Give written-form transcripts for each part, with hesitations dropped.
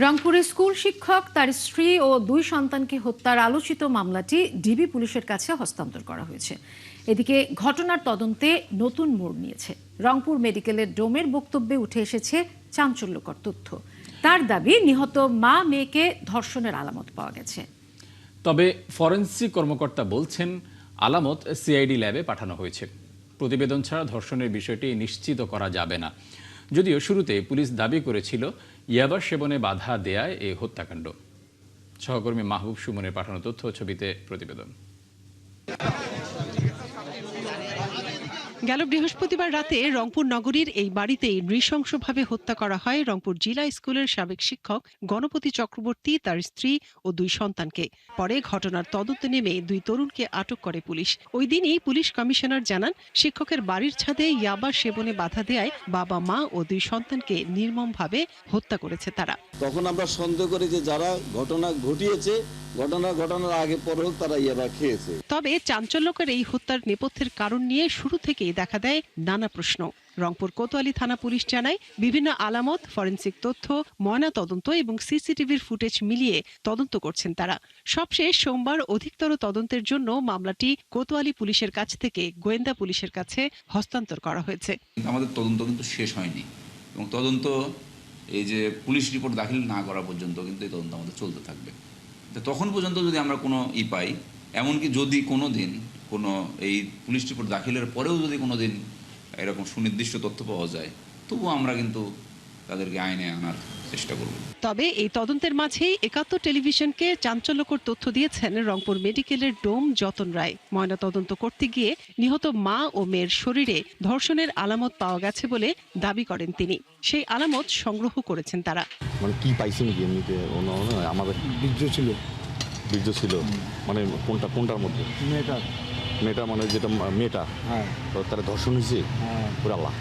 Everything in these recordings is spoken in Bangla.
রংপুরে স্কুল শিক্ষক তার স্ত্রী ও 2 সন্তানকে হত্যার আলোচিত মামলাটি ডিবি পুলিশের কাছে হস্তান্তর করা হয়েছে। এদিকে ঘটনার তদন্তে নতুন মোড় নিয়েছে। রংপুর মেডিকেলের ডোমের বক্তব্যে উঠে এসেছে চাঞ্চল্যকর তথ্য। তার দাবি, নিহত মা মেয়েকে ধর্ষণের আলামত পাওয়া গেছে। তবে ফরেনসিক কর্মকর্তা বলছেন আলামত সিআইডি ল্যাবে পাঠানো হয়েছে। প্রতিবেদন ছাড়া ধর্ষণের বিষয়টি নিশ্চিত করা যাবে না। যদিও শুরুতে পুলিশ দাবি করেছিল ইয়াবা সেবনে বাধা দেয়ায় এই হত্যাকাণ্ড। সহকর্মী মাহবুব সুমনের পাঠানো তথ্য ছবিতে প্রতিবেদন। গেল বৃহস্পতিবার রাতে রংপুর নগরীর এই বাড়িতেই নৃশংসভাবে হত্যা করা হয় রংপুর জিলা স্কুলের সাবেক শিক্ষক গণপতি চক্রবর্তী, তার স্ত্রী ও 2 সন্তানকে। পরে ঘটনার তদন্তে নেমে 2 তরুণকে আটক করে পুলিশ। ওই দিনই পুলিশ কমিশনার জানান, শিক্ষকের বাড়ির ছাদে ইয়াবা সেবনে বাধা দেয়ায় বাবা মা ও 2 সন্তানকে নির্মমভাবে হত্যা করেছে তারা। তখন আমরা সন্দেহ করি যে যারা ঘটনা ঘটিয়েছে, ঘটনার আগে পরেও তারা ইয়াবা খেয়েছে। তবে চাঞ্চল্যকর এই হত্যার নেপথ্যের কারণ নিয়ে শুরু থেকেই দেখা দেয় নানা প্রশ্ন। রংপুর কোতোয়ালি থানা পুলিশ জানায়, বিভিন্ন আলামত, ফরেনসিক তথ্য, ময়না তদন্ত এবং সিসিটিভির ফুটেজ মিলিয়ে তদন্ত করছেন তারা। সবশেষ সোমবার অধিকতর তদন্তের জন্য মামলাটি কোতোয়ালি পুলিশের কাছ থেকে গোয়েন্দা পুলিশের কাছে হস্তান্তর করা হয়েছে। আমাদের তদন্ত কিন্তু শেষ হয়নি এবং তদন্ত এই যে পুলিশ রিপোর্ট দাখিল না করা পর্যন্ত কিন্তু এই তদন্ত আমাদের চলতে থাকবে। তখন পর্যন্ত যদি আমরা কোনো পাই, এমনকি যদি কোনো দিন কোনো এই পুলিশ রিপোর্ট দাখিলের পরেও যদি কোনো দিন এরকম সুনির্দিষ্ট তথ্য পাওয়া যায়, তবুও আমরা কিন্তু তাদেরকে আইনে আনার চেষ্টা করব। তবে এই তদন্তের মাঝেই 71 টেলিভিশনকে চাঞ্চল্যকর তথ্য দিয়েছেন রংপুর মেডিকেলের ডোম যতন রায়। ময়না তদন্ত করতে গিয়ে নিহত মা ও মেয়ের শরীরে ধর্ষণের আলামত পাওয়া গেছে বলে দাবি করেন তিনি। সেই আলামত সংগ্রহ করেছেন তারা। মানে কি পাইছেন কি এমনিতে আমাদের বীর্য ছিল মানে কোনটার মধ্যে মেয়েটা মানে যেটা মেয়েটা, হ্যাঁ, তারা ধর্ষণ হয়েছে। পুরো আল্লাহ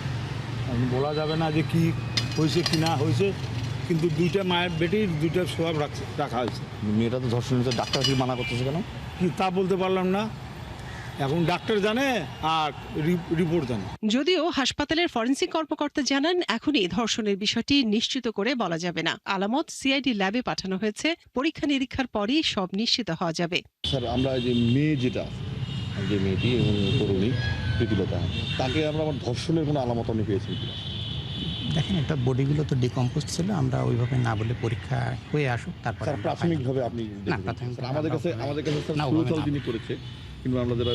বলা যাবে না যে কি হয়েছে কি না হয়েছে, কিন্তু 2টা মায়ের বেটির 2টা সোয়াব রাখা হয়েছে। মেয়েটা তো ধর্ষণ হয়েছে, ডাক্তার কি মানা করতেছে কেন কি তা বলতে পারলাম না, এখন ডাক্তার জানে আর রিপোর্ট জানে। যদিও হাসপাতালের ফরেনসিক কর্মকর্তা জানান, এখনই ধর্ষণের বিষয়টি নিশ্চিত করে বলা যাবে না। আলামত সিআইডি ল্যাবে পাঠানো হয়েছে, পরীক্ষা নিরীক্ষার পরই সব নিশ্চিত হওয়া যাবে। স্যার, আমরা যে মেয়েটি এবং তরুণী প্রীতিলতা, তাকে আমরা আমার ধর্ষণের কোনো আলামত আমি পেয়েছি কিনা? দেখেন, একটা বডিগুলো তো ডিকম্পোজ ছিল, আমরা ওইভাবে না বলে পরীক্ষা হয়ে আসুক, তারপর প্রাথমিকভাবে আপনি আমাদের কাছে যিনি করেছে, কিন্তু আমরা যারা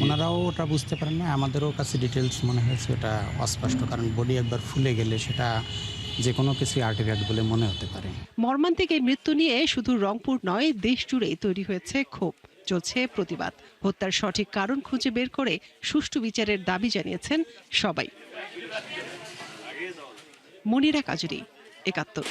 ওনারাও ওটা বুঝতে পারেন না, আমাদেরও কাছে ডিটেলস মনে হয়েছে ওটা অস্পষ্ট, কারণ বডি একবার ফুলে গেলে সেটা যে কোনো কিছু আর্টিফ্যাক্ট বলে মনে হতে পারে। মর্মান্তিক এই মৃত্যু নিয়ে শুধু রংপুর নয়, দেশ জুড়েই তৈরি হয়েছে ক্ষোভ, চলছে প্রতিবাদ। হত্যার সঠিক কারণ খুঁজে বের করে সুষ্ঠু বিচারের দাবি জানিয়েছেন সবাই। মনিরা কাজুরি, 71।